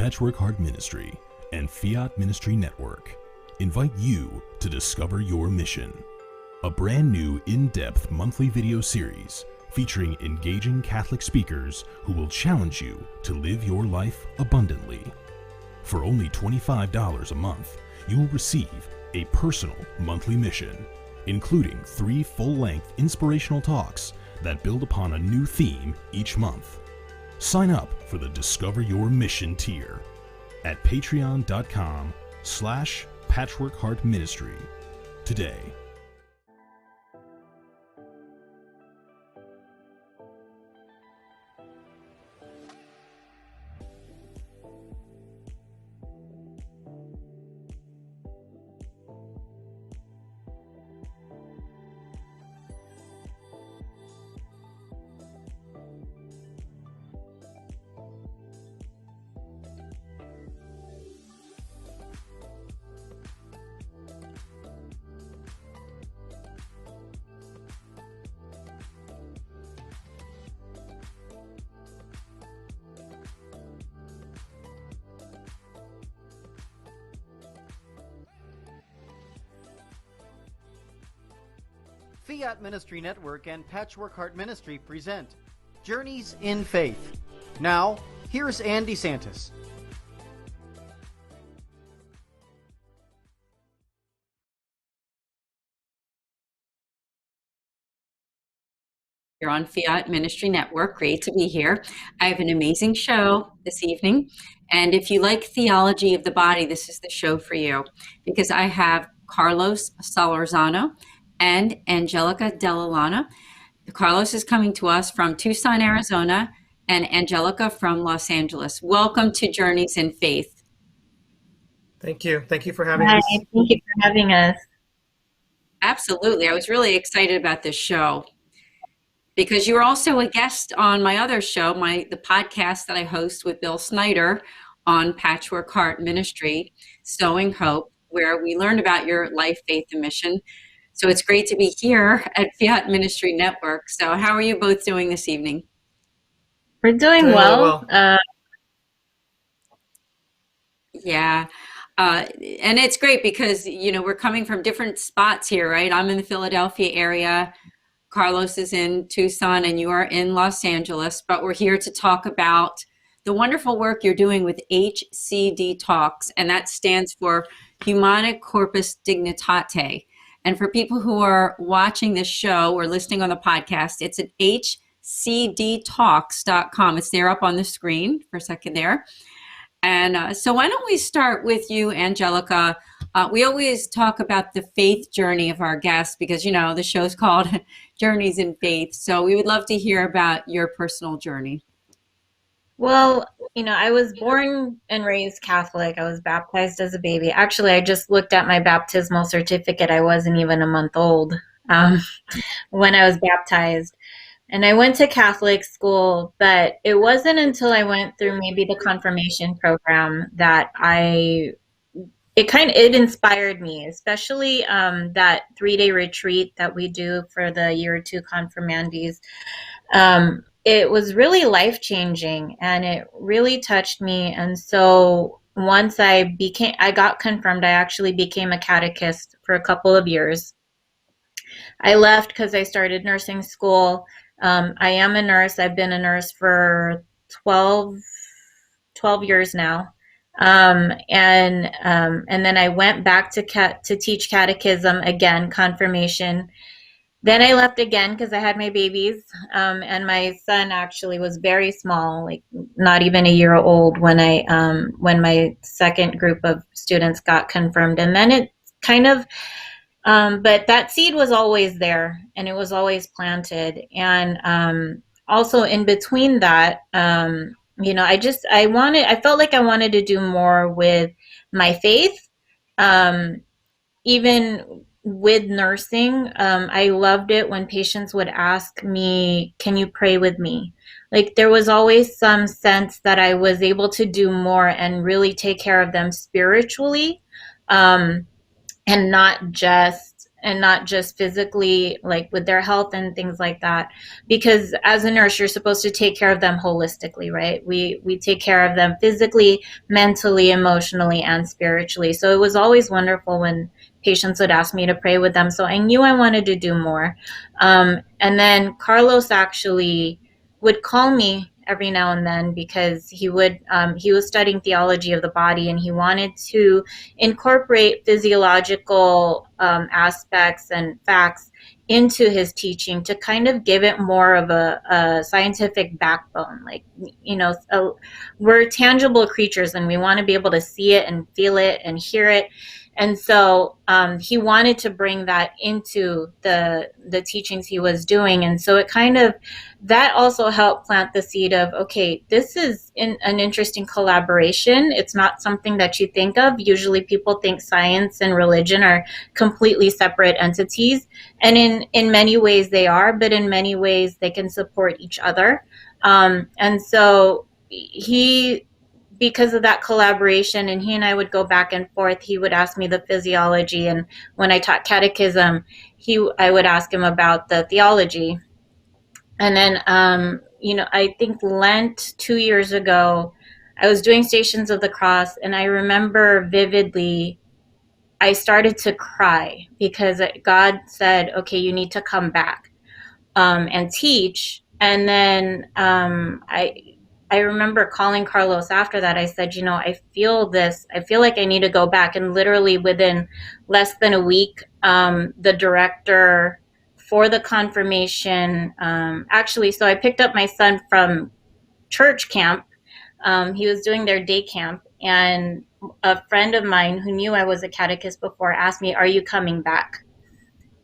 Patchwork Heart Ministry and Fiat Ministry Network invite you to discover your mission, a brand new in-depth monthly video series featuring engaging Catholic speakers who will challenge you to live your life abundantly. For only $25 a month, you will receive a personal monthly mission, including 3 full-length inspirational talks that build upon a new theme each month. Sign up for the Discover Your Mission tier at patreon.com/patchworkheartministry today. Fiat Ministry Network and Patchwork Heart Ministry present Journeys in Faith. Now, here's DeSantis. You're on Fiat Ministry Network. Great to be here. I have an amazing show this evening. And if you like theology of the body, this is the show for you, because I have Carlos Solorzano and Angelica Delallana. Carlos is coming to us from Tucson, Arizona, and Angelica from Los Angeles. Welcome to Journeys in Faith. Thank you. Thank you for having Hi, us. thank you for having us. Absolutely. I was really excited about this show because you were also a guest on my other show, the podcast that I host with Bill Snyder on Patchwork Heart Ministry, Sowing Hope, where we learned about your life, faith, and mission. So it's great to be here at Fiat Ministry Network. So how are you both doing this evening? We're doing well. Yeah. And it's great because, we're coming from different spots here, right? I'm in the Philadelphia area. Carlos is in Tucson and you are in Los Angeles, but we're here to talk about the wonderful work you're doing with HCD Talks, and that stands for Humanae Corpus Dignitate. And for people who are watching this show or listening on the podcast, it's at hcdtalks.com. It's there up on the screen for a second there. And so why don't we start with you, Angelica? We always talk about the faith journey of our guests because, the show's called Journeys in Faith. So we would love to hear about your personal journey. Well, I was born and raised Catholic. I was baptized as a baby. Actually, I just looked at my baptismal certificate. I wasn't even a month old when I was baptized. And I went to Catholic school, but it wasn't until I went through maybe the confirmation program that it inspired me, especially that 3-day retreat that we do for the year 2 confirmandees. It was really life-changing and it really touched me. And so once I got confirmed, I actually became a catechist for a couple of years. I left because I started nursing school. I am a nurse. I've been a nurse for 12 years now. And then I went back to teach catechism again, confirmation. Then I left again because I had my babies, and my son actually was very small, like not even a year old when my second group of students got confirmed. And then it kind of, but that seed was always there and it was always planted. And also in between that, I felt like I wanted to do more with my faith, even with nursing. I loved it when patients would ask me, can you pray with me? Like there was always some sense that I was able to do more and really take care of them spiritually, and not just and not just physically, like with their health and things like that. Because as a nurse, you're supposed to take care of them holistically, right? We take care of them physically, mentally, emotionally, and spiritually. So it was always wonderful when patients would ask me to pray with them. So I knew I wanted to do more. And then Carlos actually would call me every now and then because he was studying theology of the body, and he wanted to incorporate physiological aspects and facts into his teaching to kind of give it more of a scientific backbone. Like, we're tangible creatures, and we want to be able to see it and feel it and hear it. And so he wanted to bring that into the teachings he was doing. And so it kind of, that also helped plant the seed of, okay, this is an interesting collaboration. It's not something that you think of. Usually people think science and religion are completely separate entities. And in many ways they are, but in many ways they can support each other. And so because of that collaboration, and he and I would go back and forth, he would ask me the physiology, and when I taught catechism, I would ask him about the theology. And then, I think Lent 2 years ago, I was doing Stations of the Cross, and I remember vividly, I started to cry because God said, okay, you need to come back and teach. And then I remember calling Carlos after that. I said, I feel this. I feel like I need to go back. And literally within less than a week, the director for the confirmation, so I picked up my son from church camp. He was doing their day camp. And a friend of mine who knew I was a catechist before asked me, are you coming back?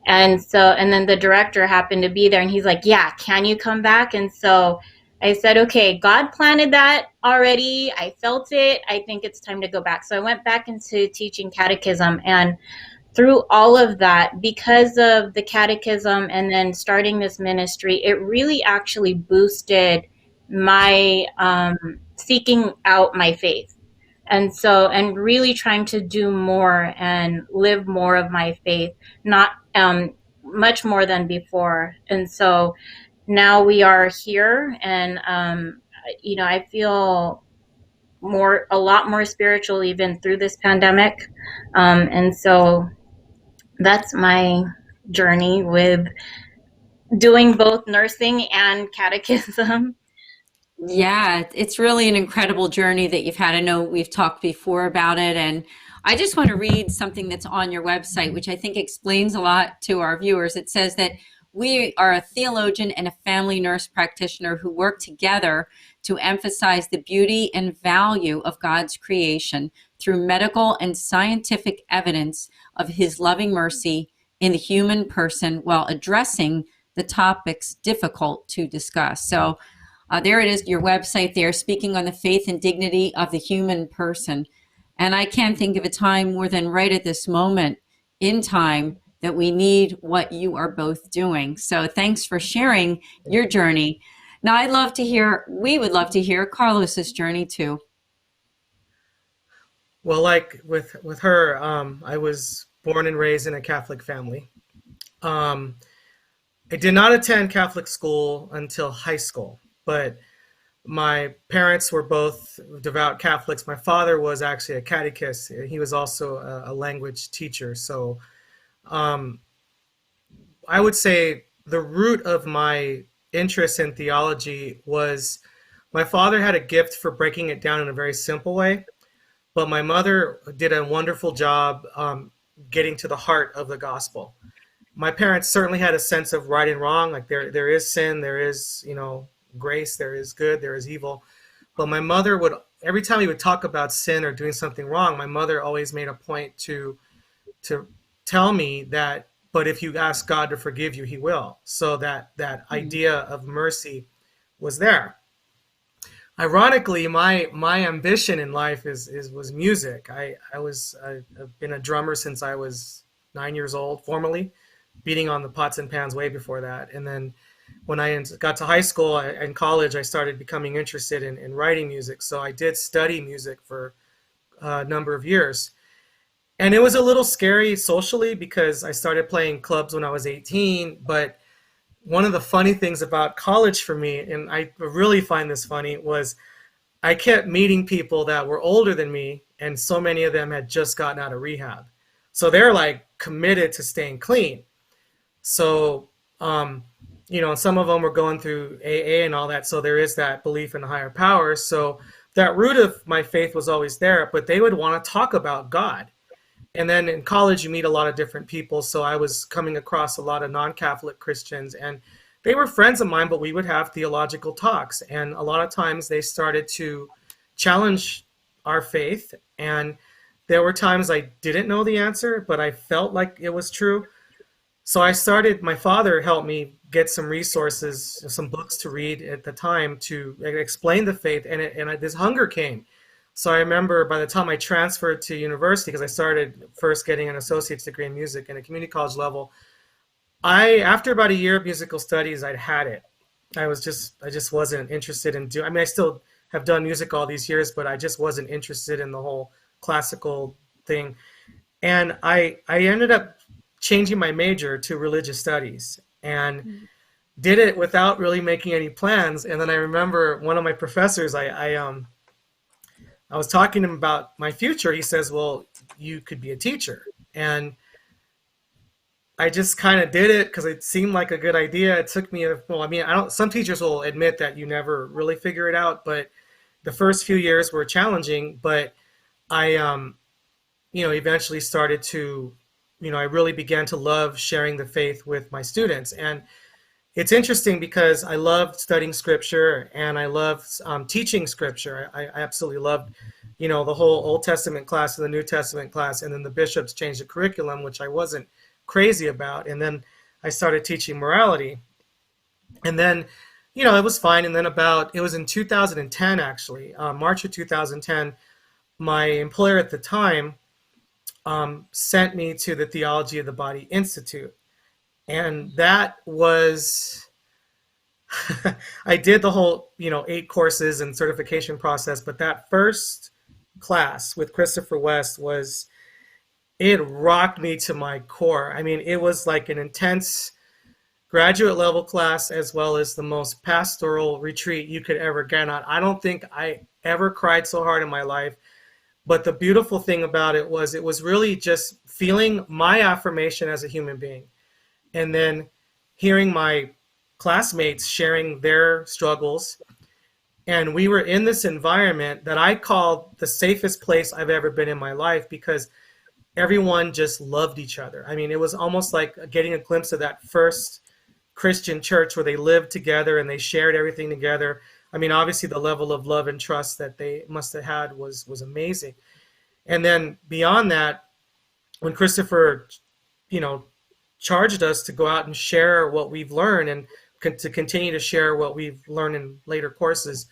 And then the director happened to be there, and he's like, yeah, can you come back? And so I said, okay, God planted that already. I felt it. I think it's time to go back. So I went back into teaching catechism. And through all of that, because of the catechism and then starting this ministry, it really actually boosted my seeking out my faith. And really trying to do more and live more of my faith, not much more than before. And so now we are here, and I feel a lot more spiritual even through this pandemic. And so that's my journey with doing both nursing and catechism. Yeah, it's really an incredible journey that you've had. I know we've talked before about it, and I just want to read something that's on your website, which I think explains a lot to our viewers. It says that we are a theologian and a family nurse practitioner who work together to emphasize the beauty and value of God's creation through medical and scientific evidence of his loving mercy in the human person while addressing the topics difficult to discuss. So there it is, your website there, speaking on the faith and dignity of the human person. And I can't think of a time more than right at this moment in time that we need what you are both doing. So thanks for sharing your journey. Now we would love to hear Carlos's journey too. Well, like with her, I was born and raised in a Catholic family. I did not attend Catholic school until high school, but my parents were both devout Catholics. My father was actually a catechist. He was also a language teacher. So I would say the root of my interest in theology was my father had a gift for breaking it down in a very simple way, but my mother did a wonderful job getting to the heart of the gospel. My parents certainly had a sense of right and wrong, like there is sin, there is, grace, there is good, there is evil. But my mother would, every time we would talk about sin or doing something wrong, my mother always made a point to tell me that, but if you ask God to forgive you, he will. So that idea of mercy was there. Ironically, my ambition in life was music. I've been a drummer since I was 9 years old, formally, beating on the pots and pans way before that. And then when I got to high school and college, I started becoming interested in writing music. So I did study music for a number of years. And it was a little scary socially because I started playing clubs when I was 18. But one of the funny things about college for me, and I really find this funny, was I kept meeting people that were older than me, and so many of them had just gotten out of rehab. So they're like committed to staying clean. So, some of them were going through AA and all that. So there is that belief in a higher power. So that root of my faith was always there, but they would want to talk about God. And then in college, you meet a lot of different people. So I was coming across a lot of non-Catholic Christians, and they were friends of mine, but we would have theological talks. And a lot of times they started to challenge our faith. And there were times I didn't know the answer, but I felt like it was true. So my father helped me get some resources, some books to read at the time to explain the faith. And this hunger came. So I remember by the time I transferred to university, because I started first getting an associate's degree in music and a community college level, after about a year of musical studies, I'd had it. I just wasn't interested in doing. I mean, I still have done music all these years, but I just wasn't interested in the whole classical thing. And I ended up changing my major to religious studies and did it without really making any plans. And then I remember one of my professors, I was talking to him about my future. He says, well, you could be a teacher. And I just kind of did it because it seemed like a good idea. It took me some teachers will admit that you never really figure it out, but the first few years were challenging. But I, eventually started to, I really began to love sharing the faith with my students. And it's interesting because I loved studying scripture and I loved teaching scripture. I absolutely loved, the whole Old Testament class and the New Testament class. And then the bishops changed the curriculum, which I wasn't crazy about. And then I started teaching morality. And then, it was fine. And then it was in 2010, actually, March of 2010, my employer at the time sent me to the Theology of the Body Institute. And that was, I did the whole, 8 courses and certification process, but that first class with Christopher West it rocked me to my core. I mean, it was like an intense graduate level class as well as the most pastoral retreat you could ever get on. I don't think I ever cried so hard in my life. But the beautiful thing about it was really just feeling my affirmation as a human being. And then hearing my classmates sharing their struggles. And we were in this environment that I called the safest place I've ever been in my life because everyone just loved each other. I mean, it was almost like getting a glimpse of that first Christian church where they lived together and they shared everything together. I mean, obviously the level of love and trust that they must have had was amazing. And then beyond that, when Christopher, charged us to go out and share what we've learned and to continue to share what we've learned in later courses,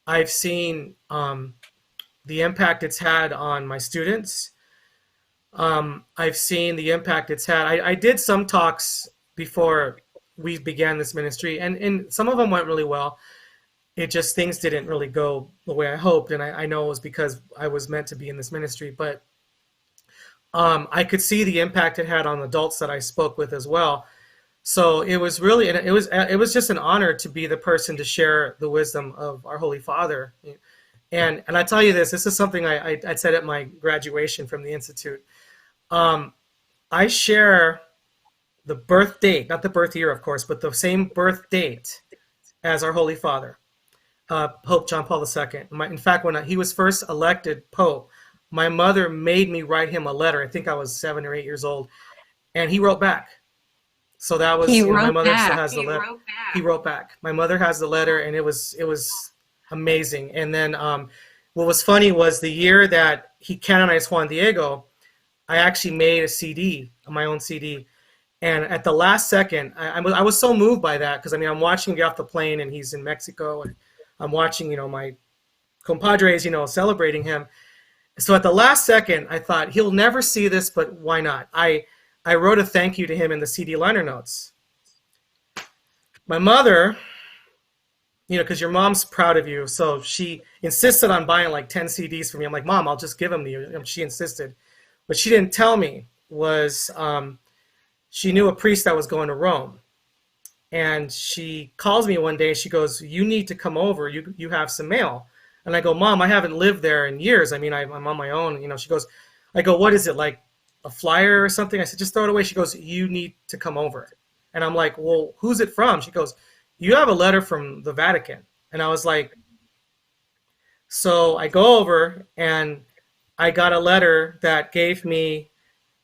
I've seen the impact it's had on my students. I've seen the impact it's had. I did some talks before we began this ministry, and some of them went really well. It just, things didn't really go the way I hoped, and I know it was because I was meant to be in this ministry, but I could see the impact it had on adults that I spoke with as well. So it was really, it was just an honor to be the person to share the wisdom of our Holy Father. And I tell you this is something I said at my graduation from the Institute. I share the birth date, not the birth year, of course, but the same birth date as our Holy Father, Pope John Paul II. In fact, when he was first elected Pope, my mother made me write him a letter. I think I was 7 or 8 years old, and he wrote back. So that was, my mother still has the letter. He wrote back. My mother has the letter, and it was amazing. And then what was funny was the year that he canonized Juan Diego, I actually made a CD, my own CD. And at the last second, I was so moved by that because, I'm watching him get off the plane and he's in Mexico, and I'm watching, my compadres, celebrating him. So at the last second, I thought, he'll never see this, but why not? I wrote a thank you to him in the CD liner notes. My mother, because your mom's proud of you, so she insisted on buying like 10 CDs for me. I'm like, Mom, I'll just give them to you. And she insisted. What she didn't tell me was she knew a priest that was going to Rome. And she calls me one day and she goes, "You need to come over. You have some mail." And I go, "Mom, I haven't lived there in years. I mean, I'm on my own." She goes, I go, "What is it, like a flyer or something?" I said, "Just throw it away." She goes, "You need to come over." And I'm like, "Well, who's it from?" She goes, "You have a letter from the Vatican." And I was like, so I go over and I got a letter that gave me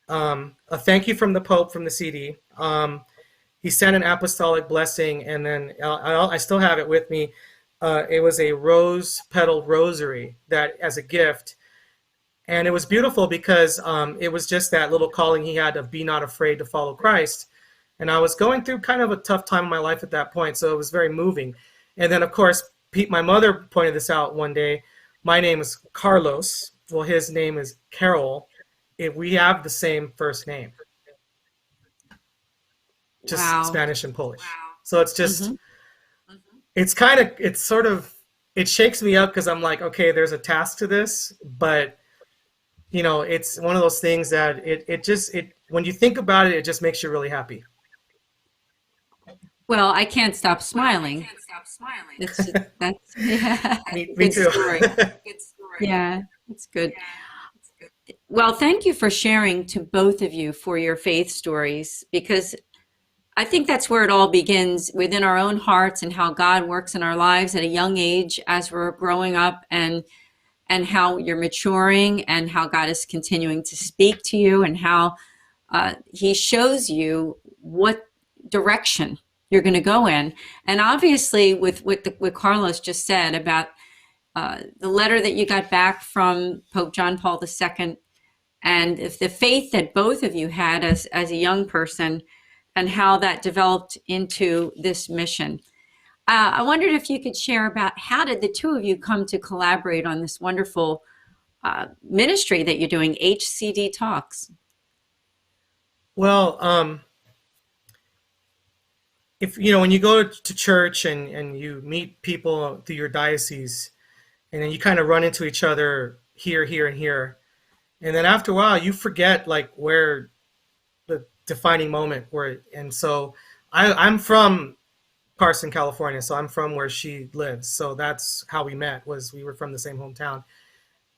a thank you from the Pope from the CD. He sent an apostolic blessing, and then I still have it with me. It was a rose petal rosary that as a gift, and it was beautiful because it was just that little calling he had of be not afraid to follow Christ. And I was going through kind of a tough time in my life at that point, so it was very moving. And then, of course, Pete, my mother pointed this out one day. My name is Carlos. Well, his name is Carol. We have the same first name, just Wow. Spanish and Polish. So it's just, it shakes me up because I'm like, okay, there's a task to this, but it's one of those things that when you think about it, it just makes you really happy. Well, I can't stop smiling. Yeah. Me Good too. story. Yeah, it's good. Well, thank you for sharing to both of you for your faith stories, because I think that's where it all begins, within our own hearts and how God works in our lives at a young age as we're growing up, and how you're maturing, and how God is continuing to speak to you, and how he shows you what direction you're going to go in. And obviously with what Carlos just said about the letter that you got back from Pope John Paul II, and if the faith that both of you had as a young person, and how that developed into this mission. I wondered if you could share about how did the two of you come to collaborate on this wonderful ministry that you're doing, HCD Talks? Well, if when you go to church and you meet people through your diocese, and then you kind of run into each other here, and here, and then after a while you forget like where the defining moment were. And so I'm from Carson, California, so I'm from where she lives. So that's how we met, was we were from the same hometown.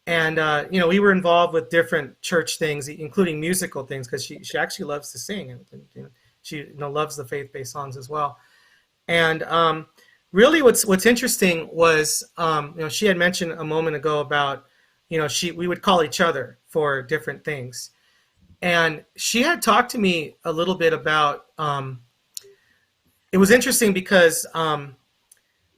And we were involved with different church things, including musical things, because she actually loves to sing, and she loves the faith-based songs as well. And really, what's interesting was she had mentioned a moment ago about we would call each other for different things, and she had talked to me a little bit about. It was interesting because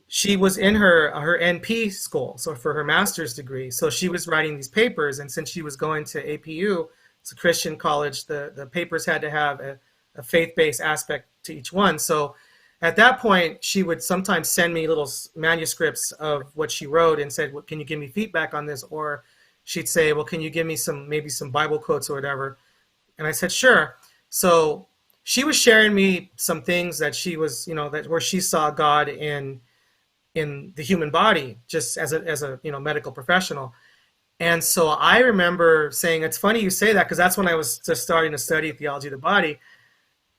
she was in her NP school, so for her master's degree. So she was writing these papers, and since she was going to APU, it's a Christian college, the papers had to have a faith-based aspect to each one. So at that point, she would sometimes send me little manuscripts of what she wrote and said, "Well, can you give me feedback on this?" Or she'd say, "Well, can you give me maybe some Bible quotes or whatever?" And I said, "Sure." So she was sharing me some things that she was, that where she saw God in the human body, just as a medical professional. And so I remember saying, it's funny you say that, because that's when I was just starting to study theology of the body.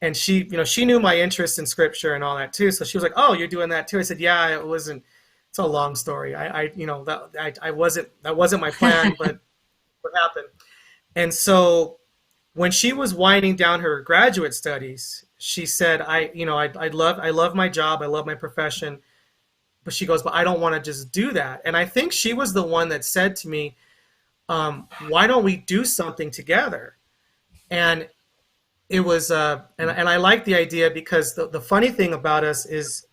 And she knew my interest in scripture and all that too. So she was like, "Oh, you're doing that too?" I said, "Yeah, it's a long story. That wasn't my plan, but what happened." And so when she was winding down her graduate studies, she said, I love my job. I love my profession. But she goes, "But I don't want to just do that." And I think she was the one that said to me, "Why don't we do something together?" And it was, and I like the idea, because the funny thing about us is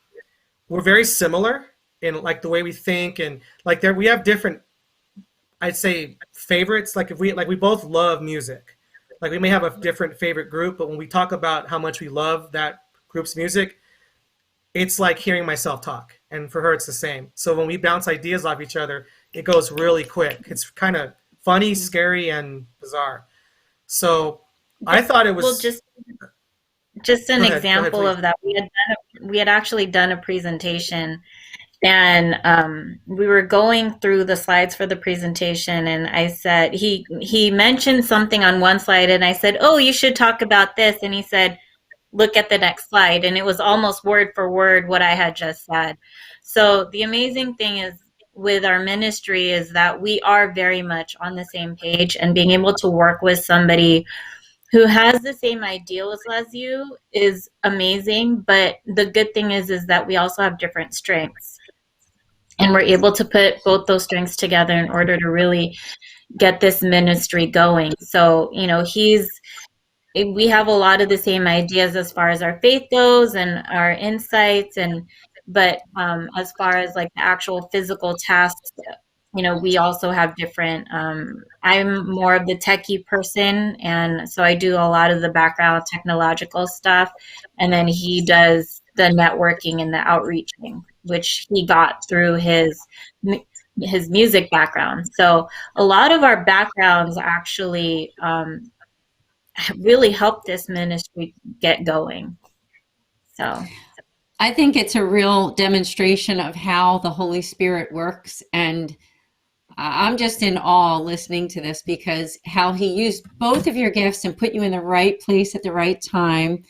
we're very similar in like the way we think, and like we have different, I'd say, favorites. Like we both love music. Like we may have a different favorite group, but when we talk about how much we love that group's music, it's like hearing myself talk. And for her, it's the same. So when we bounce ideas off each other, it goes really quick. It's kind of funny, scary, and bizarre. So I thought it was. Well, just an example of that. We had actually done a presentation, And we were going through the slides for the presentation, and I said he mentioned something on one slide, and I said, "Oh, you should talk about this." And he said, "Look at the next slide," and it was almost word for word what I had just said. So the amazing thing is with our ministry is that we are very much on the same page, and being able to work with somebody who has the same ideals as you is amazing. But the good thing is that we also have different strengths, and we're able to put both those strengths together in order to really get this ministry going. So, we have a lot of the same ideas as far as our faith goes and our insights, but as far as like the actual physical tasks, we also have different. I'm more of the techie person, and so I do a lot of the background technological stuff, and then he does the networking and the outreaching, which he got through his music background. So a lot of our backgrounds actually really helped this ministry get going. So I think it's a real demonstration of how the Holy Spirit works. And I'm just in awe listening to this, because how he used both of your gifts and put you in the right place at the right time.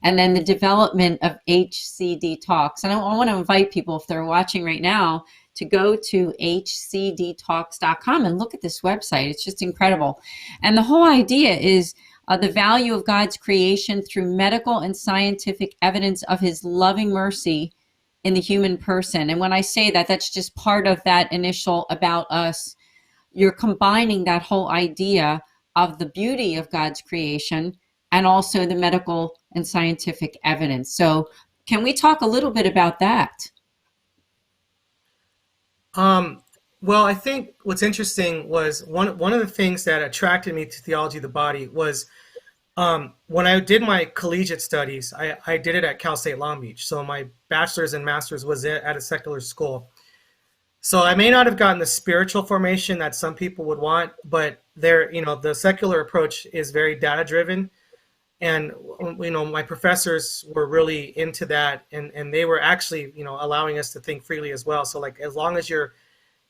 And then the development of HCD Talks. And I want to invite people, if they're watching right now, to go to hcdtalks.com and look at this website. It's just incredible. And the whole idea is the value of God's creation through medical and scientific evidence of his loving mercy in the human person. And when I say that, that's just part of that initial about us. You're combining that whole idea of the beauty of God's creation and also the medical and scientific evidence. So can we talk a little bit about that? Well, I think what's interesting was one of the things that attracted me to theology of the body was when I did my collegiate studies. I did it at Cal State Long Beach. So my bachelor's and master's was at a secular school. So I may not have gotten the spiritual formation that some people would want, but the secular approach is very data driven. And, my professors were really into that, and they were actually, allowing us to think freely as well. So like, as long as you're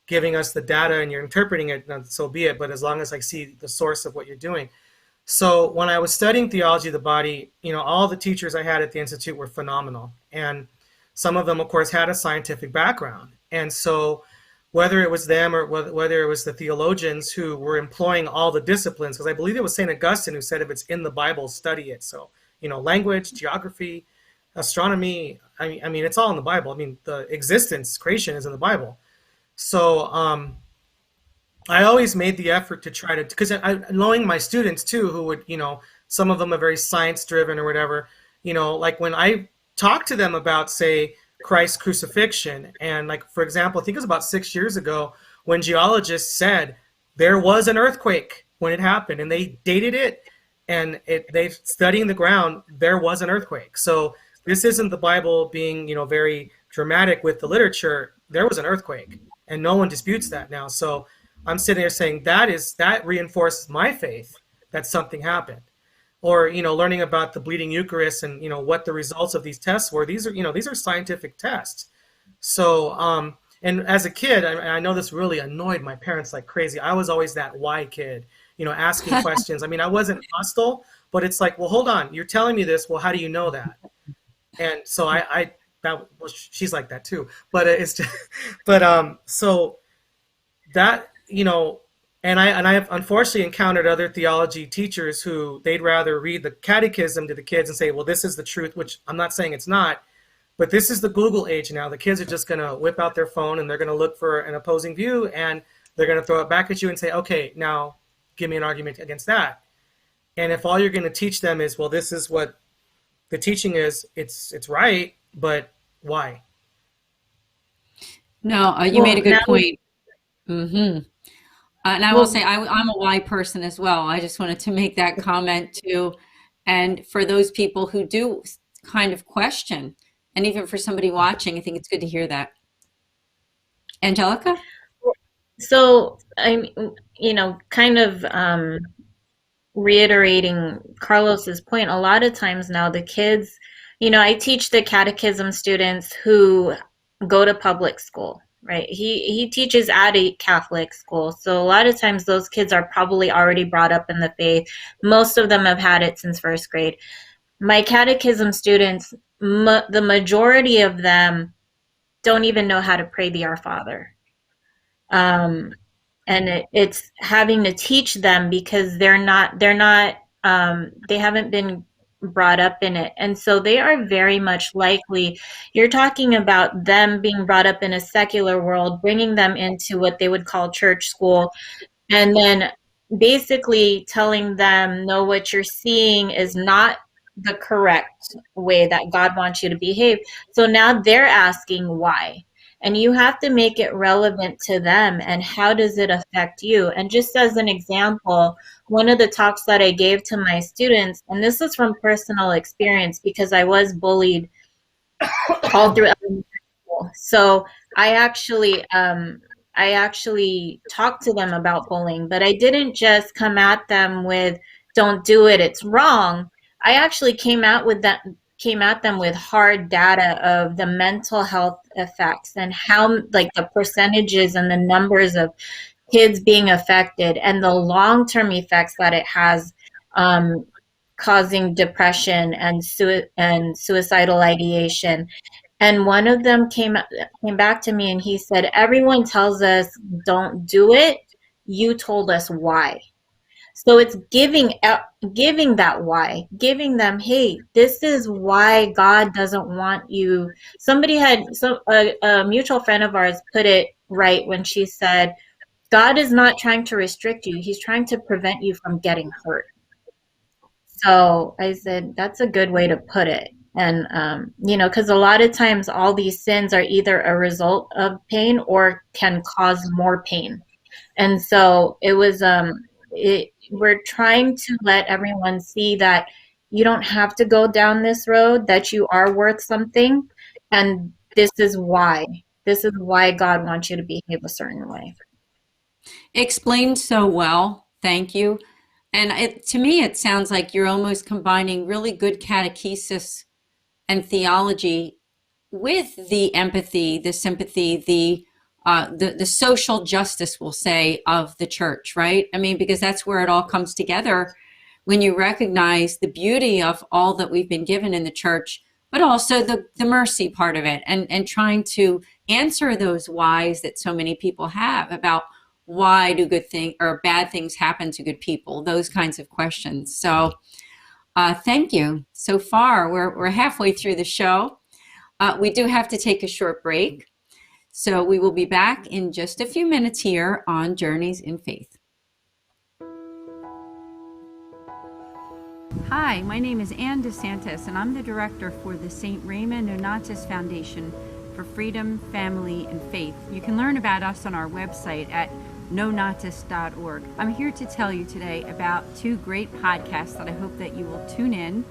giving us the data and you're interpreting it, so be it. But as long as I see the source of what you're doing. So when I was studying theology of the body, all the teachers I had at the Institute were phenomenal. And some of them, of course, had a scientific background. And so whether it was them or whether it was the theologians who were employing all the disciplines, because I believe it was St. Augustine who said, if it's in the Bible, study it. So, language, geography, astronomy, I mean, it's all in the Bible. I mean, the existence, creation is in the Bible. So I always made the effort to try to, because knowing my students too, who would, some of them are very science driven or whatever, like when I talk to them about, say, Christ's crucifixion, and like, for example, I think it was about 6 years ago when geologists said there was an earthquake when it happened, and they dated it, and they studying the ground, there was an earthquake. So this isn't the Bible being, very dramatic with the literature. There was an earthquake, and no one disputes that now. So I'm sitting there saying that reinforces my faith that something happened. Or, learning about the bleeding Eucharist and, what the results of these tests were. These are scientific tests. So, and as a kid, I know this really annoyed my parents like crazy. I was always that why kid, asking questions. I mean, I wasn't hostile, but it's like, well, hold on, you're telling me this. Well, how do you know that? And so she's like that too. But it's just, so that, and I have unfortunately encountered other theology teachers who they'd rather read the catechism to the kids and say, well, this is the truth, which I'm not saying it's not, but this is the Google age now. The kids are just going to whip out their phone and they're going to look for an opposing view, and they're going to throw it back at you and say, okay, now give me an argument against that. And if all you're going to teach them is, well, this is what the teaching is, it's right, but why? No, you made a good point. Mm-hmm. And I will say I'm a why person as well. I just wanted to make that comment too. And for those people who do kind of question, and even for somebody watching, I think it's good to hear that. Angelica? So I'm, kind of reiterating Carlos's point. A lot of times now the kids, I teach the catechism students who go to public school, right? He teaches at a Catholic school. So a lot of times those kids are probably already brought up in the faith. Most of them have had it since first grade. My catechism students, the majority of them don't even know how to pray the Our Father. And it's having to teach them because they haven't been brought up in it. And so they are very much likely, you're talking about them being brought up in a secular world, bringing them into what they would call church school, and then basically telling them, no, what you're seeing is not the correct way that God wants you to behave. So now they're asking why. And you have to make it relevant to them and how does it affect you. And just as an example, one of the talks that I gave to my students, and this is from personal experience because I was bullied all through elementary school. So I actually talked to them about bullying, but I didn't just come at them with, don't do it, it's wrong. I actually came at them with hard data of the mental health effects and how, like, the percentages and the numbers of kids being affected and the long-term effects that it has, causing depression and suicidal ideation. And one of them came back to me and he said, everyone tells us don't do it. You told us why. So it's giving that why, giving them, hey, this is why God doesn't want you. Somebody a mutual friend of ours put it right when she said, God is not trying to restrict you. He's trying to prevent you from getting hurt. So I said, that's a good way to put it. And, because a lot of times all these sins are either a result of pain or can cause more pain. And so it was, we're trying to let everyone see that you don't have to go down this road, that you are worth something. And this is why God wants you to behave a certain way. Explained so well. Thank you. And to me, it sounds like you're almost combining really good catechesis and theology with the empathy, the sympathy, the social justice, we'll say, of the church, right? I mean, because that's where it all comes together when you recognize the beauty of all that we've been given in the church, but also the mercy part of it, and trying to answer those whys that so many people have about why do good things or bad things happen to good people, those kinds of questions. So thank you. So far, we're halfway through the show. We do have to take a short break. So we will be back in just a few minutes here on Journeys in Faith. Hi, my name is Ann DeSantis, and I'm the director for the St. Raymond Nonatus Foundation for Freedom, Family, and Faith. You can learn about us on our website at nonatus.org. I'm here to tell you today about two great podcasts that I hope that you will tune in.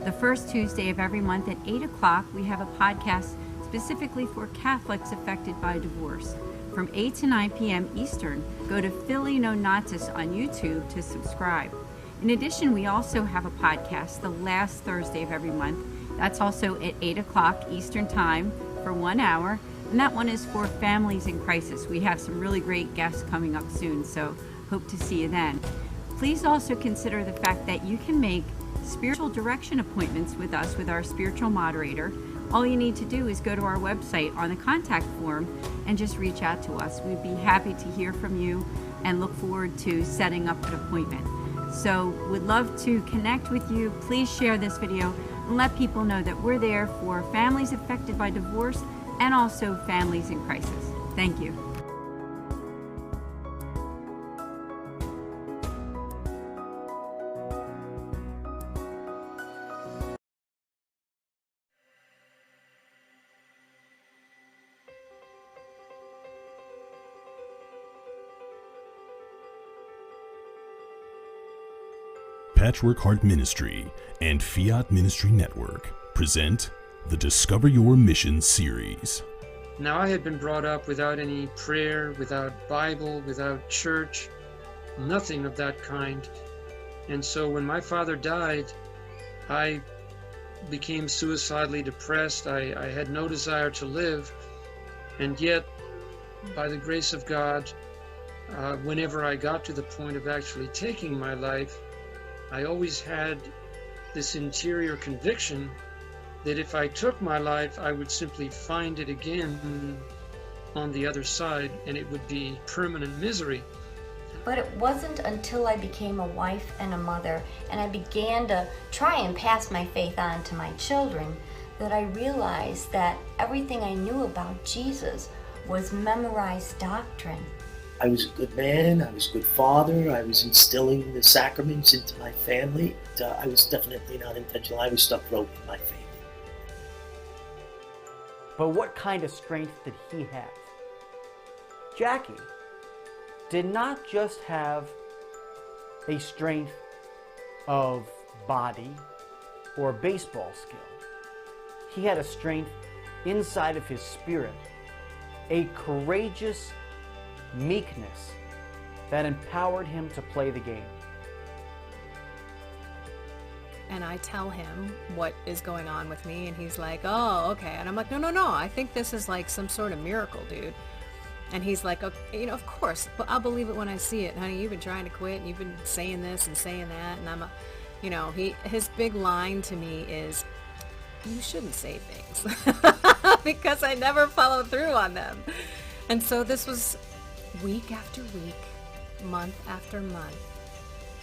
The first Tuesday of every month at 8 o'clock, we have a podcast specifically for Catholics affected by divorce. From 8 to 9 p.m. Eastern, go to Philly Nonatus on YouTube to subscribe. In addition, we also have a podcast the last Thursday of every month. That's also at 8 o'clock Eastern Time for 1 hour. And that one is for families in crisis. We have some really great guests coming up soon, so hope to see you then. Please also consider the fact that you can make spiritual direction appointments with us with our spiritual moderator. All you need to do is go to our website on the contact form and just reach out to us. We'd be happy to hear from you and look forward to setting up an appointment. So would love to connect with you. Please share this video and let people know that we're there for families affected by divorce and also families in crisis. Thank you. Patchwork Heart Ministry and Fiat Ministry Network present the Discover Your Mission series. Now, I had been brought up without any prayer, without Bible, without church, nothing of that kind. And so when my father died, I became suicidally depressed. I had no desire to live. And yet, by the grace of God, whenever I got to the point of actually taking my life, I always had this interior conviction that if I took my life, I would simply find it again on the other side, and it would be permanent misery. But it wasn't until I became a wife and a mother, and I began to try and pass my faith on to my children, that I realized that everything I knew about Jesus was memorized doctrine. I was a good man, I was a good father, I was instilling the sacraments into my family. I was definitely not intentional, I was stuck broke in my faith. But what kind of strength did he have? Jackie did not just have a strength of body or baseball skill. He had a strength inside of his spirit, a courageous meekness that empowered him to play the game. And I tell him what is going on with me, and he's like, oh, okay. And I'm like, no, I think this is like some sort of miracle, dude. And he's like, okay, of course, but I'll believe it when I see it. Honey, you've been trying to quit, and you've been saying this and saying that, and his big line to me is, you shouldn't say things, because I never follow through on them. And so this was week after week, month after month.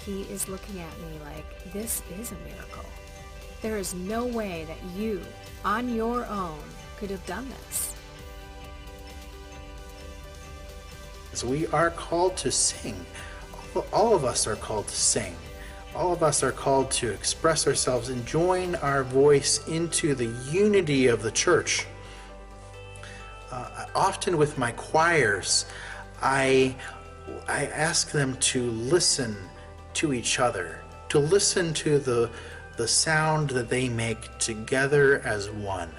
He is looking at me like, this is a miracle. There is no way that you, on your own, could have done this. So we are called to sing. All of us are called to sing. All of us are called to express ourselves and join our voice into the unity of the church. Often with my choirs, I ask them to listen to each other, to listen to the sound that they make together as one.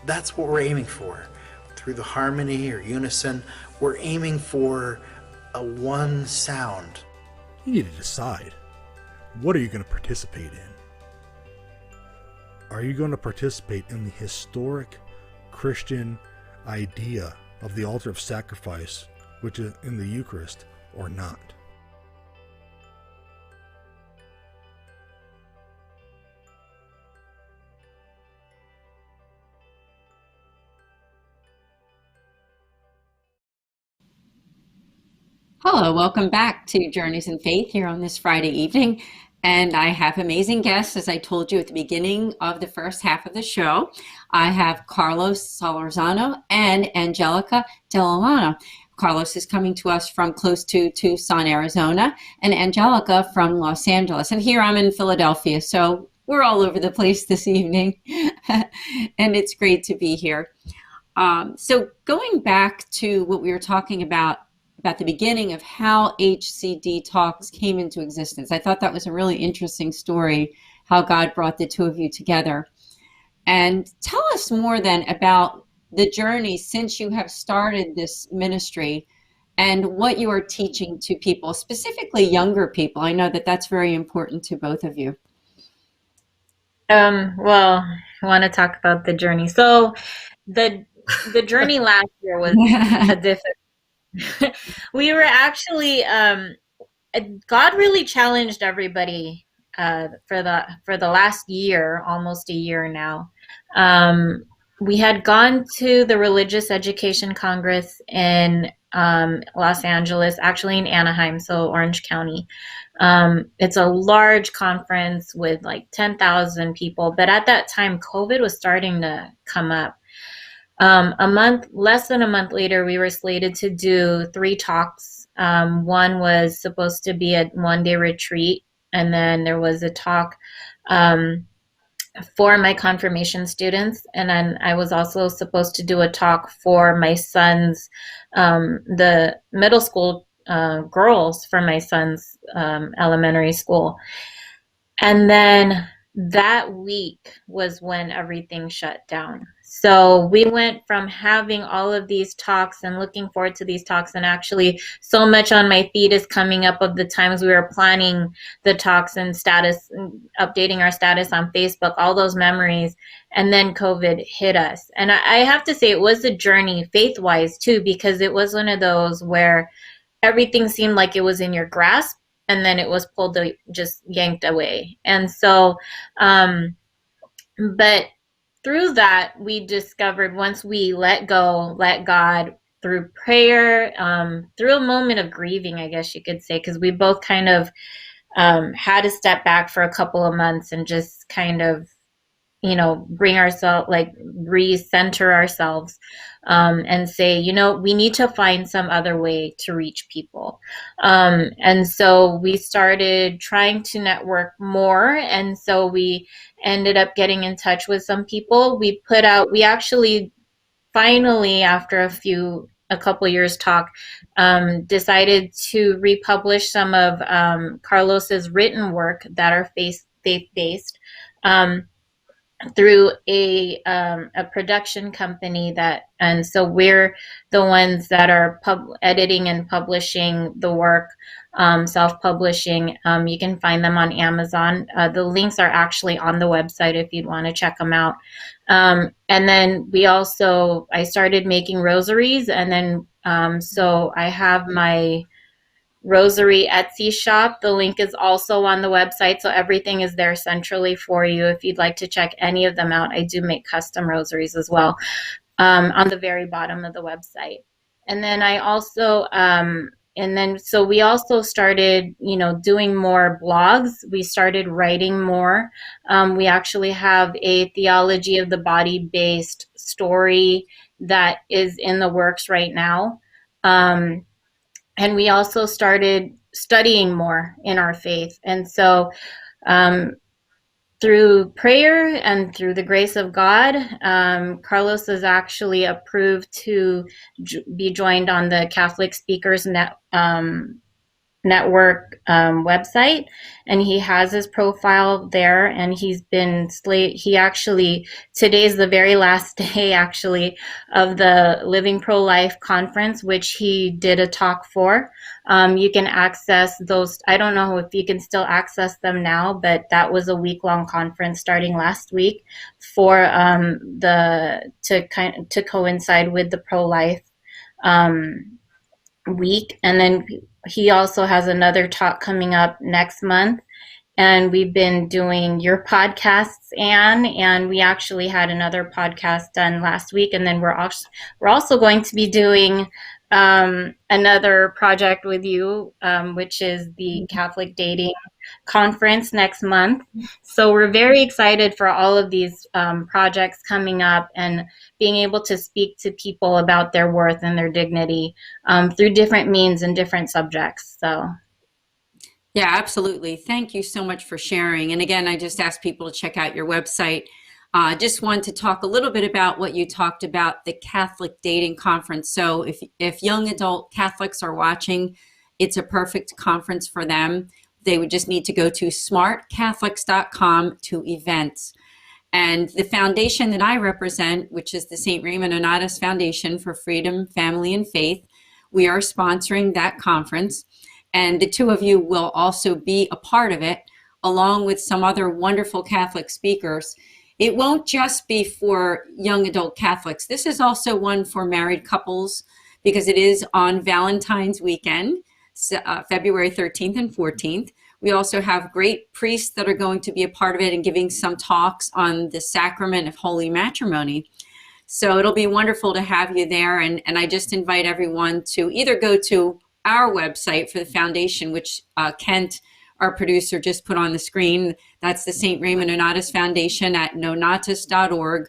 That's what we're aiming for. Through the harmony or unison, we're aiming for a one sound. You need to decide, what are you going to participate in? Are you going to participate in the historic Christian idea of the altar of sacrifice, which is in the Eucharist, or not? Hello, welcome back to Journeys in Faith here on this Friday evening. And I have amazing guests, as I told you at the beginning of the first half of the show. I have Carlos Solorzano and Angelica Delallana. Carlos is coming to us from close to Tucson, Arizona, and Angelica from Los Angeles. And here I'm in Philadelphia, so we're all over the place this evening. And it's great to be here. So going back to what we were talking about the beginning of how HCD Talks came into existence. I thought that was a really interesting story, how God brought the two of you together. And tell us more then about the journey since you have started this ministry and what you are teaching to people, specifically younger people. I know that that's very important to both of you. Well, I want to talk about the journey. So the journey last year was difficult. We were actually God really challenged everybody for the last year, almost a year now. We had gone to the Religious Education Congress in Los Angeles, actually in Anaheim, so Orange County. It's a large conference with like 10,000 people, but at that time COVID was starting to come up. Less than a month later, we were slated to do 3 talks. One was supposed to be a one-day retreat, and then there was a talk for my confirmation students, and then I was also supposed to do a talk for my son's, the middle school girls from my son's elementary school. And then that week was when everything shut down. So we went from having all of these talks and looking forward to these talks, and actually so much on my feed is coming up of the times we were planning the talks and status, updating our status on Facebook, all those memories. And then COVID hit us. And I have to say it was a journey faith-wise too, because it was one of those where everything seemed like it was in your grasp, and then it was pulled, just yanked away. And so, but through that, we discovered, once we let go, let God, through prayer, through a moment of grieving, I guess you could say, because we both kind of had to step back for a couple of months and just kind of, bring ourselves, like recenter ourselves, and say, we need to find some other way to reach people. And so we started trying to network more. And so we ended up getting in touch with some people. We actually finally, after a couple years talk, decided to republish some of Carlos's written work that are faith-based, through a production company and so we're the ones that are editing and publishing the work, self-publishing. You can find them on Amazon. The links are actually on the website if you'd want to check them out. And then I started making rosaries, and then so I have my rosary Etsy shop. The link is also on the website, so everything is there centrally for you if you'd like to check any of them out. I do make custom rosaries as well, on the very bottom of the website. And then so we also started, doing more blogs. We started writing more. We actually have a theology of the body based story that is in the works right now. And we also started studying more in our faith. And so through prayer and through the grace of God, Carlos is actually approved to be joined on the Catholic Speakers Network website, and he has his profile there, and today's the very last day actually of the Living Pro-Life conference, which he did a talk for. You can access those. I don't know if you can still access them now, but that was a week-long conference starting last week to coincide with the pro-life week. And then he also has another talk coming up next month. And we've been doing your podcasts, Anne, and we actually had another podcast done last week. And then we're also going to be doing another project with you, which is the Catholic Dating Conference next month. So we're very excited for all of these projects coming up and being able to speak to people about their worth and their dignity through different means and different subjects. So. Yeah, absolutely. Thank you so much for sharing. And again, I just asked people to check out your website. Just want to talk a little bit about what you talked about, the Catholic Dating Conference. So if young adult Catholics are watching, it's a perfect conference for them. They would just need to go to smartcatholics.com to events. And the foundation that I represent, which is the St. Raymond Nonatus Foundation for Freedom, Family, and Faith, we are sponsoring that conference. And the two of you will also be a part of it, along with some other wonderful Catholic speakers. It won't just be for young adult Catholics. This is also one for married couples, because it is on Valentine's weekend, February 13th and 14th. We also have great priests that are going to be a part of it and giving some talks on the sacrament of holy matrimony. So it'll be wonderful to have you there. And I just invite everyone to either go to our website for the foundation, which Kent, our producer, just put on the screen. That's the St. Raymond Nonatus Foundation at nonatus.org.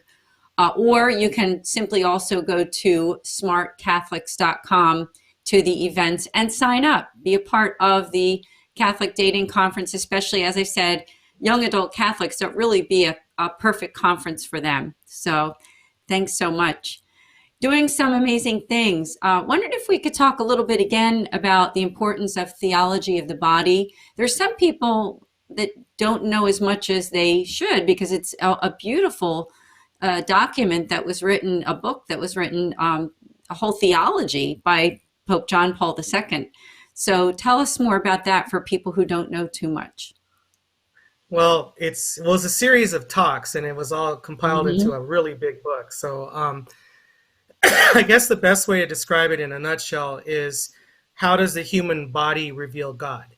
Or you can simply also go to smartcatholics.com to the events and sign up. Be a part of the Catholic Dating Conference, especially, as I said, young adult Catholics. That really be a perfect conference for them. So thanks so much. Doing some amazing things. Wondered if we could talk a little bit again about the importance of theology of the body. There's some people that don't know as much as they should, because it's a beautiful a document that was written, a book that was written, a whole theology by Pope John Paul II. So tell us more about that for people who don't know too much. Well, it was a series of talks, and it was all compiled into a really big book. So I guess the best way to describe it in a nutshell is, how does the human body reveal God?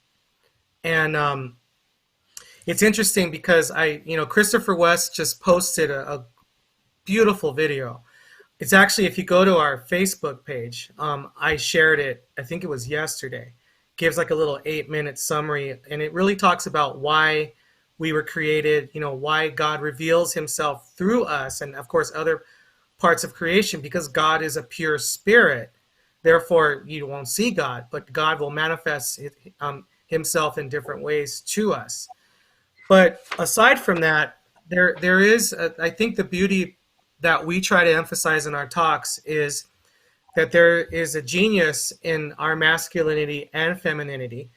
And it's interesting because Christopher West just posted a beautiful video. It's actually, if you go to our Facebook page, I shared it, I think it was yesterday. Gives like a little 8-minute summary, and it really talks about why we were created, why God reveals himself through us, and of course other parts of creation, because God is a pure spirit. Therefore, you won't see God, but God will manifest himself in different ways to us. But aside from that, there is, I think the beauty that we try to emphasize in our talks is that there is a genius in our masculinity and femininity,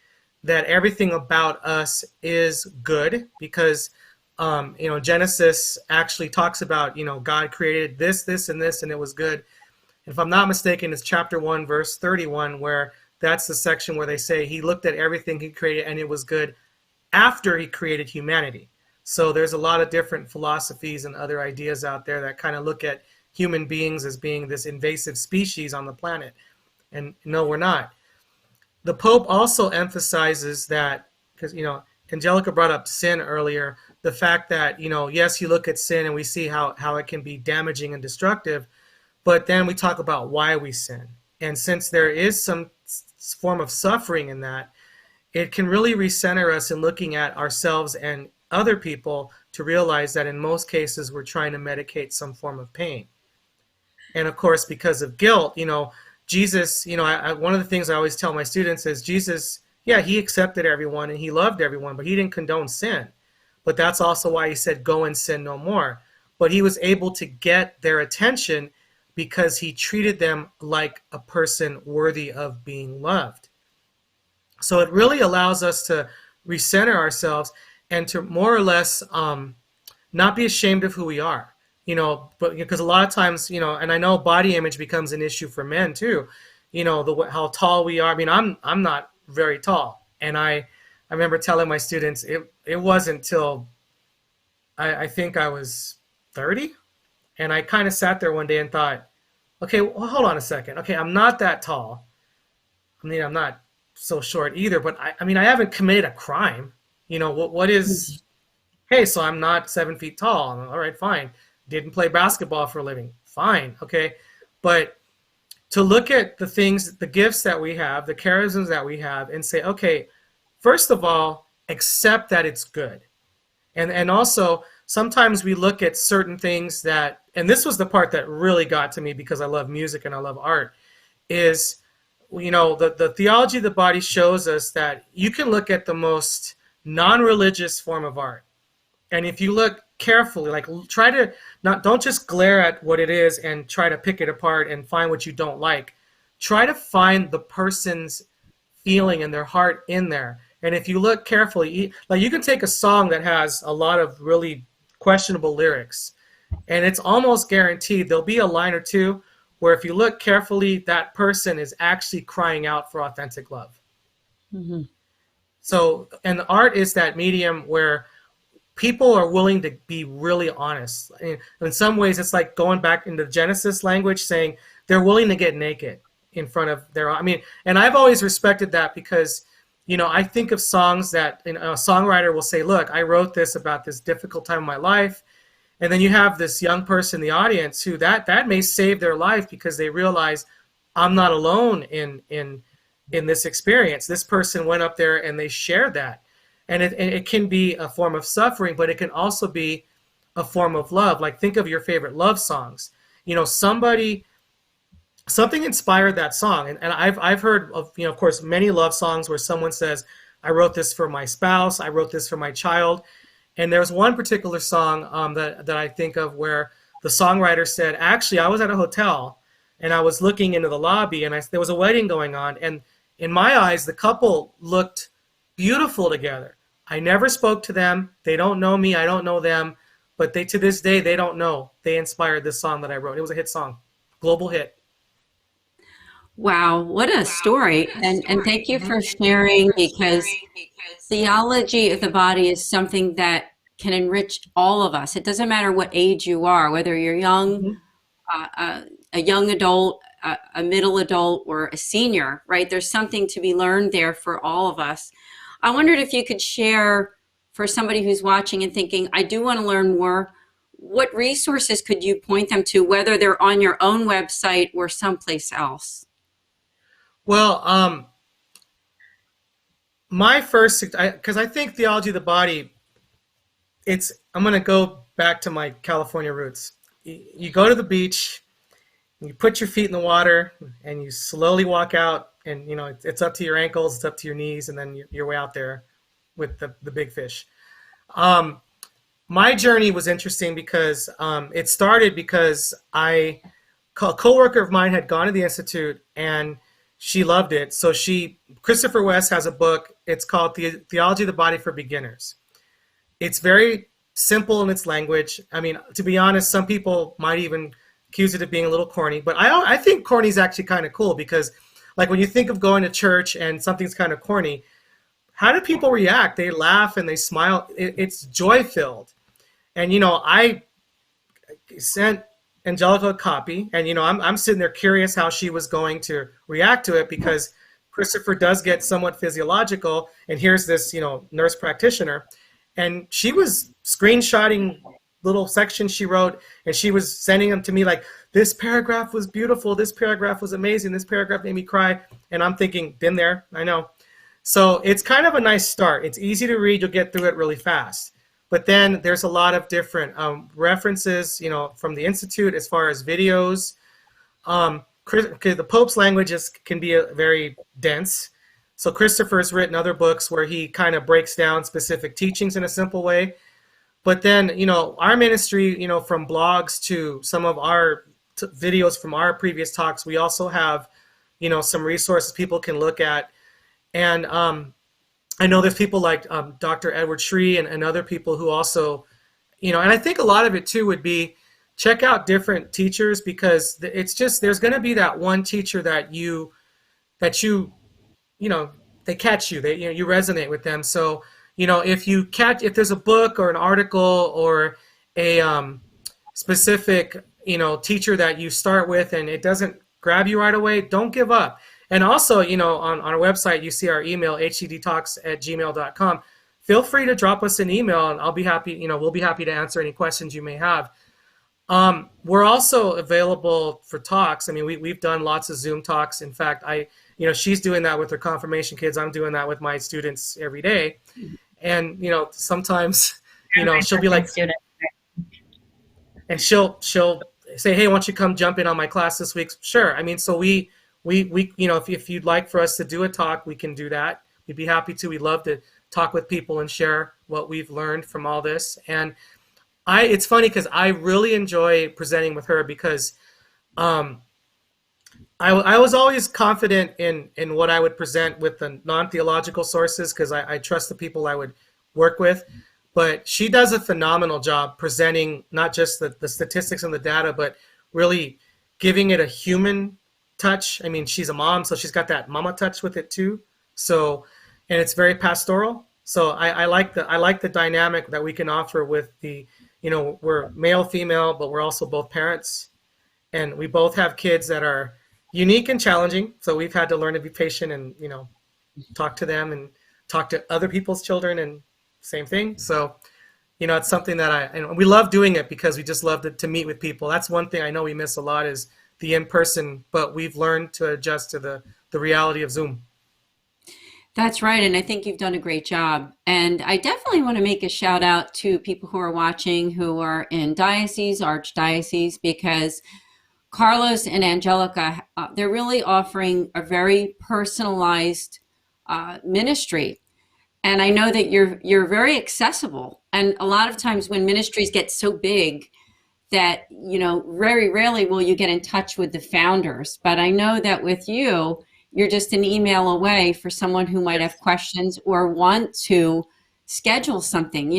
that everything about us is good, because Genesis actually talks about, God created this, and this, and it was good. If I'm not mistaken, it's chapter 1, verse 31, where that's the section where they say he looked at everything he created and it was good after he created humanity. So there's a lot of different philosophies and other ideas out there that kind of look at human beings as being this invasive species on the planet. And no, we're not. The Pope also emphasizes that, because, Angelica brought up sin earlier, the fact that, yes, you look at sin and we see how it can be damaging and destructive, but then we talk about why we sin. And since there is some form of suffering in that, it can really recenter us in looking at ourselves and other people to realize that in most cases we're trying to medicate some form of pain. And of course, because of guilt, Jesus, one of the things I always tell my students is Jesus, yeah, he accepted everyone and he loved everyone, but he didn't condone sin. But that's also why he said, go and sin no more. But he was able to get their attention because he treated them like a person worthy of being loved. So it really allows us to recenter ourselves and to more or less not be ashamed of who we are. But because a lot of times, and I know body image becomes an issue for men too, how tall we are. I mean, I'm not very tall. And I remember telling my students, it wasn't till I think I was 30. And I kind of sat there one day and thought, okay, well, hold on a second. Okay, I'm not that tall. I mean, I'm not so short either, but I haven't committed a crime. What is, hey, so I'm not 7 feet tall. All right, fine. Didn't play basketball for a living. Fine, okay. But to look at the things, the gifts that we have, the charisms that we have, and say, okay, first of all, accept that it's good. And also, sometimes we look at certain things that, and this was the part that really got to me because I love music and I love art, is, the theology of the body shows us that you can look at the most non-religious form of art. And if you look carefully, like try to don't just glare at what it is and try to pick it apart and find what you don't like. Try to find the person's feeling and their heart in there. And if you look carefully, like you can take a song that has a lot of really questionable lyrics, and it's almost guaranteed there'll be a line or two where if you look carefully, that person is actually crying out for authentic love. Mm-hmm. So, and art is that medium where people are willing to be really honest. In some ways, it's like going back into Genesis language, saying they're willing to get naked in front of their, and I've always respected that because, I think of songs that a songwriter will say, look, I wrote this about this difficult time in my life. And then you have this young person in the audience who that may save their life because they realize I'm not alone in this experience. This person went up there and they shared that. And it can be a form of suffering, but it can also be a form of love. Like think of your favorite love songs. Something inspired that song. And I've heard of course, many love songs where someone says, I wrote this for my spouse, I wrote this for my child. And there's one particular song that I think of where the songwriter said, actually, I was at a hotel and I was looking into the lobby and there was a wedding going on. And in my eyes, the couple looked beautiful together. I never spoke to them. They don't know me. I don't know them. but they, to this day, they don't know they inspired this song that I wrote. It was a hit song, global hit. Wow, what a story. And thank you for sharing, because theology of the body is something that can enrich all of us. It doesn't matter what age you are, whether you're young, a young adult, a middle adult, or a senior, right? There's something to be learned there for all of us. I wondered if you could share, for somebody who's watching and thinking, I do want to learn more, what resources could you point them to, whether they're on your own website or someplace else? Well, my first, because I think theology of the body, I'm going to go back to my California roots. You go to the beach, you put your feet in the water, and you slowly walk out, and it's up to your ankles, it's up to your knees, and then you're way out there with the big fish. My journey was interesting because it started because a coworker of mine had gone to the Institute, and she loved it. So Christopher West has a book. It's called Theology of the Body for Beginners. It's very simple in its language. I mean, to be honest, some people might even accuse it of being a little corny, but I think corny is actually kind of cool, because like when you think of going to church and something's kind of corny, how do people react? They laugh and they smile. It's joy-filled. And, I sent Angelica a copy, and I'm sitting there curious how she was going to react to it, because Christopher does get somewhat physiological, and here's this nurse practitioner, and she was screenshotting little sections she wrote, and she was sending them to me like, this paragraph was beautiful, this paragraph was amazing, this paragraph made me cry. And I'm thinking, been there, I know. So it's kind of a nice start. It's easy to read, you'll get through it really fast. But then there's a lot of different references, from the Institute as far as videos. The Pope's language can be very dense. So Christopher's written other books where he kind of breaks down specific teachings in a simple way. But then, our ministry, from blogs to some of our videos from our previous talks, we also have, some resources people can look at. And I know there's people like Dr. Edward Shree and other people who also, and I think a lot of it too would be check out different teachers, because it's just, there's going to be that one teacher that they catch you, you resonate with them. So, if there's a book or an article or a specific, teacher that you start with and it doesn't grab you right away, don't give up. And also, on our website, you see our email, hdtalks@gmail.com. Feel free to drop us an email, and I'll be happy, we'll be happy to answer any questions you may have. We're also available for talks. I mean, we've done lots of Zoom talks. In fact, she's doing that with her confirmation kids. I'm doing that with my students every day. And, sometimes, she'll be like, and she'll say, hey, why don't you come jump in on my class this week? Sure. I mean, so we if you'd like for us to do a talk, we can do that. We'd be happy to. We'd love to talk with people and share what we've learned from all this. And it's funny because I really enjoy presenting with her, because I was always confident in what I would present with the non-theological sources, because I trust the people I would work with. But she does a phenomenal job presenting not just the statistics and the data, but really giving it a human touch. I mean, she's a mom, so she's got that mama touch with it too. So, and it's very pastoral. So I like the dynamic that we can offer with the, we're male, female, but we're also both parents, and we both have kids that are unique and challenging. So we've had to learn to be patient and, talk to them and talk to other people's children, and same thing. So, it's something that and we love doing it because we just love to meet with people. That's one thing I know we miss a lot is the in-person, but we've learned to adjust to the reality of Zoom. That's right. And I think you've done a great job. And I definitely want to make a shout out to people who are watching who are in diocese, archdiocese, because Carlos and Angelica, they're really offering a very personalized ministry. And I know that you're very accessible. And a lot of times when ministries get so big that, very rarely will you get in touch with the founders. But I know that with you, you're just an email away for someone who might have questions or want to schedule something,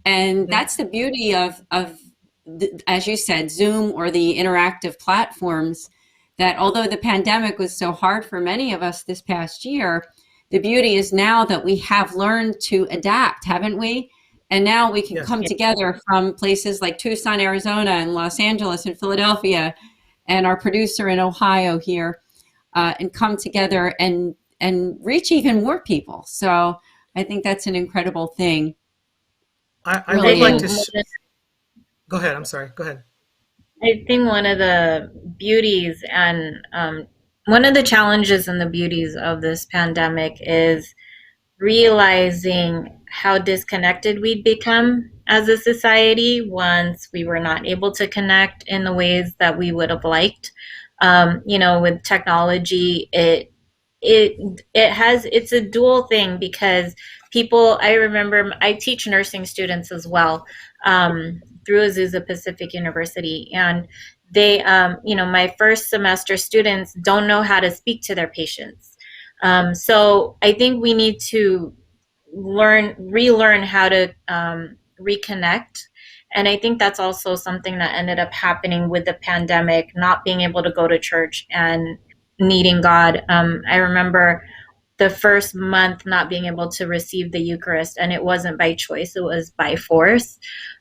And that's the beauty of as you said, Zoom or the interactive platforms, that although the pandemic was so hard for many of us this past year, the beauty is now that we have learned to adapt, haven't we? And now we can come together from places like Tucson, Arizona, and Los Angeles and Philadelphia, and our producer in Ohio here, and come together and reach even more people. So I think that's an incredible thing. I would like to. Go ahead. I'm sorry. Go ahead. I think one of the beauties and one of the challenges and the beauties of this pandemic is realizing how disconnected we'd become as a society once we were not able to connect in the ways that we would have liked. With technology, it's a dual thing, because I remember I teach nursing students as well, through Azusa Pacific University, and they, my first semester students don't know how to speak to their patients. So I think we need to relearn how to reconnect. And I think that's also something that ended up happening with the pandemic, not being able to go to church and needing God. I remember the first month not being able to receive the Eucharist, and it wasn't by choice, it was by force.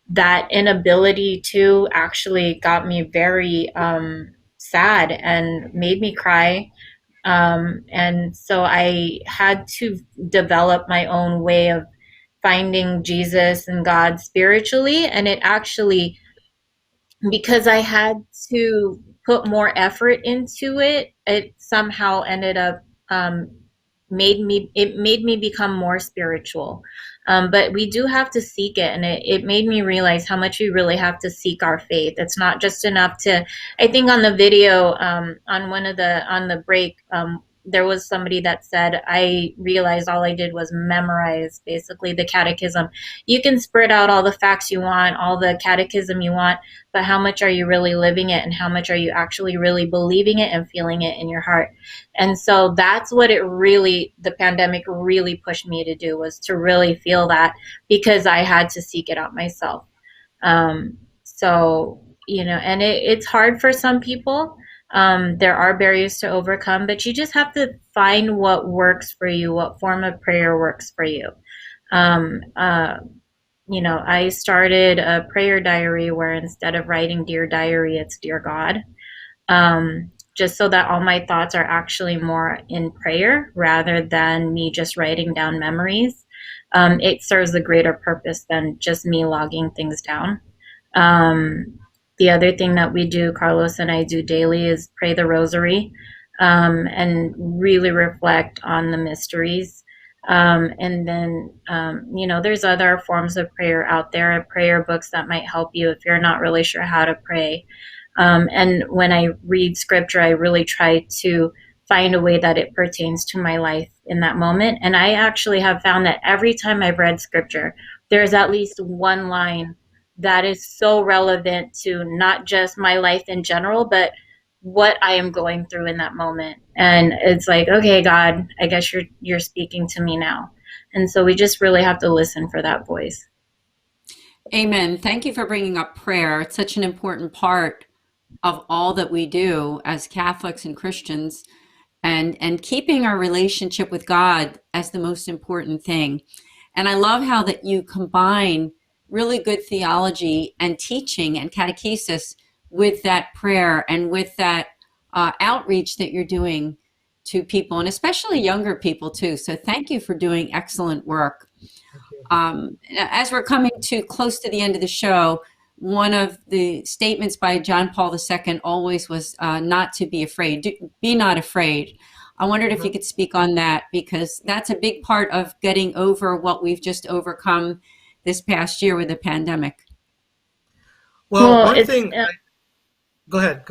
That inability to actually got me very sad and made me cry. And so I had to develop my own way of finding Jesus and God spiritually. And it actually, because I had to put more effort into it, it somehow ended up made me become more spiritual. But we do have to seek it, and it made me realize how much we really have to seek our faith. It's not just enough to. I think on the video, on the break, there was somebody that said, I realized all I did was memorize basically the catechism. You can spread out all the facts you want, all the catechism you want, but how much are you really living it, and how much are you actually really believing it and feeling it in your heart? And so that's what the pandemic really pushed me to do, was to really feel that, because I had to seek it out myself. And it's hard for some people. There are barriers to overcome, but you just have to find what works for you, what form of prayer works for you. I started a prayer diary where instead of writing Dear Diary, it's Dear God. Just so that all my thoughts are actually more in prayer rather than me just writing down memories. It serves a greater purpose than just me logging things down. The other thing that we do, Carlos and I do daily, is pray the rosary, and really reflect on the mysteries. And then, there's other forms of prayer out there, prayer books that might help you if you're not really sure how to pray. And when I read scripture, I really try to find a way that it pertains to my life in that moment. And I actually have found that every time I've read scripture, there's at least one line that is so relevant to not just my life in general, but what I am going through in that moment. And it's like, okay, God, I guess you're speaking to me now. And so we just really have to listen for that voice. Amen. Thank you for bringing up prayer. It's such an important part of all that we do as Catholics and Christians, and keeping our relationship with God as the most important thing. And I love how that you combine really good theology and teaching and catechesis with that prayer and with that outreach that you're doing to people, and especially younger people too. So thank you for doing excellent work. As we're coming too close to the end of the show, one of the statements by John Paul II always was not to be afraid. Be not afraid. I wondered if you could speak on that, because that's a big part of getting over what we've just overcome this past year with the pandemic. Well, one thing. Go ahead.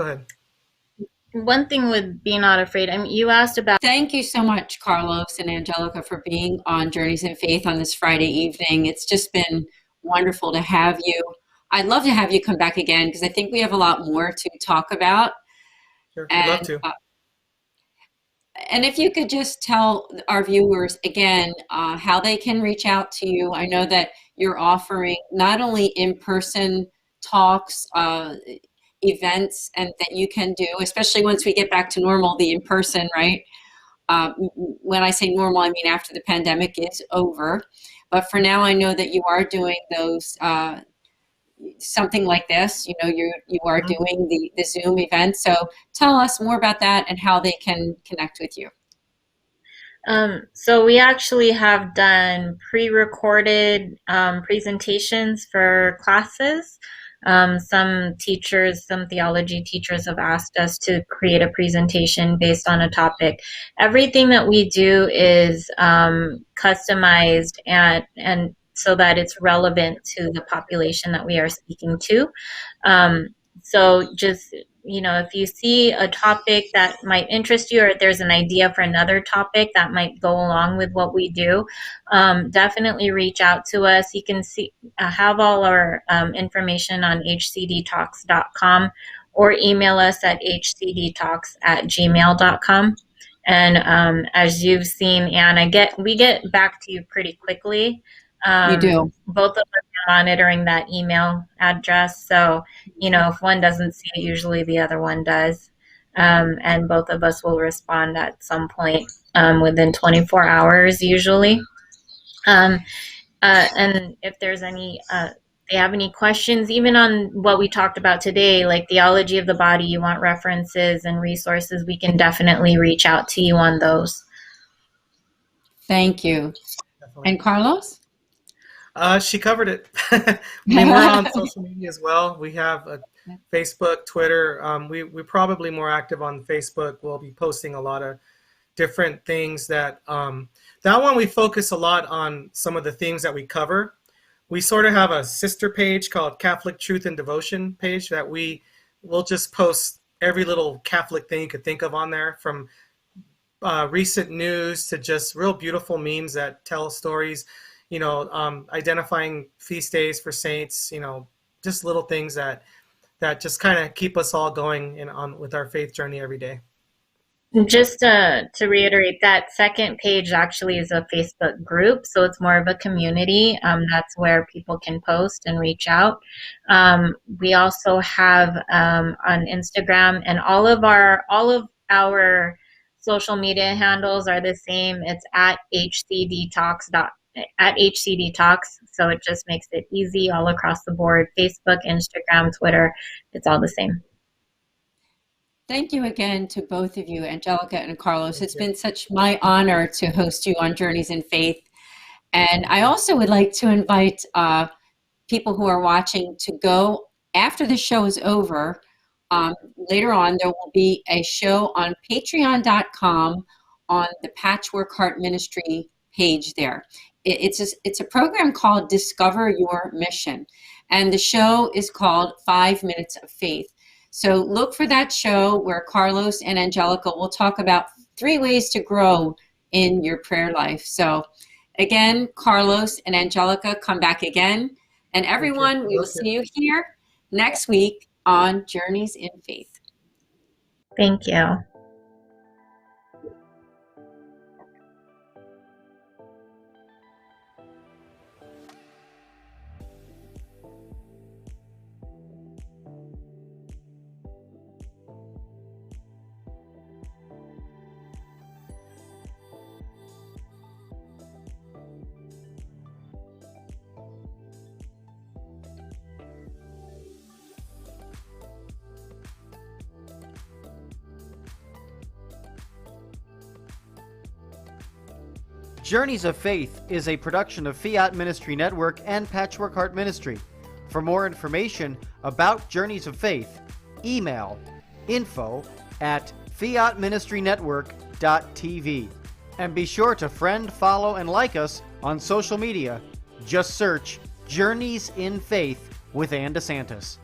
One thing with Be Not Afraid, I mean, you asked about. Thank you so much, Carlos and Angelica, for being on Journeys in Faith on this Friday evening. It's just been wonderful to have you. I'd love to have you come back again, because I think we have a lot more to talk about. Sure, I'd love to. And if you could just tell our viewers again how they can reach out to you. I know that you're offering not only in-person talks, events, and that you can do, especially once we get back to normal, the in-person, right? When I say normal, I mean after the pandemic is over. But for now, I know that you are doing those, something like this. You know, you are doing the Zoom event. So tell us more about that and how they can connect with you. So we actually have done pre-recorded presentations for classes. Some teachers, some theology teachers have asked us to create a presentation based on a topic. Everything that we do is customized and so that it's relevant to the population that we are speaking to. So just, you know, if you see a topic that might interest you, or if there's an idea for another topic that might go along with what we do, definitely reach out to us. You can see have all our information on hcdtalks.com, or email us at hcdtalks@gmail.com. And as you've seen, Anna, we get back to you pretty quickly. You do. Both of us are monitoring that email address. So, you know, if one doesn't see it, usually the other one does. And both of us will respond at some point within 24 hours, usually. And if there's any, they have any questions, even on what we talked about today, like theology of the body, you want references and resources, we can definitely reach out to you on those. Thank you. Definitely. And Carlos? She covered it. I mean, we're on social media as well. We have a Facebook, Twitter. We're probably more active on Facebook. We'll be posting a lot of different things that one we focus a lot on some of the things that we cover. We sort of have a sister page called Catholic Truth and Devotion page that we'll just post every little Catholic thing you could think of on there, from recent news to just real beautiful memes that tell stories. You know, identifying feast days for saints, you know, just little things that just kind of keep us all going on with our faith journey every day. Just to reiterate, that second page actually is a Facebook group, so it's more of a community. That's where people can post and reach out. We also have on Instagram, and all of our social media handles are the same. It's at HCD Talks, so it just makes it easy all across the board. Facebook, Instagram, Twitter, it's all the same. Thank you again to both of you, Angelica and Carlos. It's been such my honor to host you on Journeys in Faith. And I also would like to invite people who are watching to go, after the show is over, later on there will be a show on patreon.com on the Patchwork Heart Ministry page there. It's a program called Discover Your Mission, and the show is called 5 Minutes of Faith. So look for that show where Carlos and Angelica will talk about 3 ways to grow in your prayer life. So again, Carlos and Angelica, come back again. And everyone, we will see you here next week on Journeys in Faith. Thank you. Journeys of Faith is a production of Fiat Ministry Network and Patchwork Heart Ministry. For more information about Journeys of Faith, email info@fiatministrynetwork.tv. And be sure to friend, follow, and like us on social media. Just search Journeys in Faith with Ann DeSantis.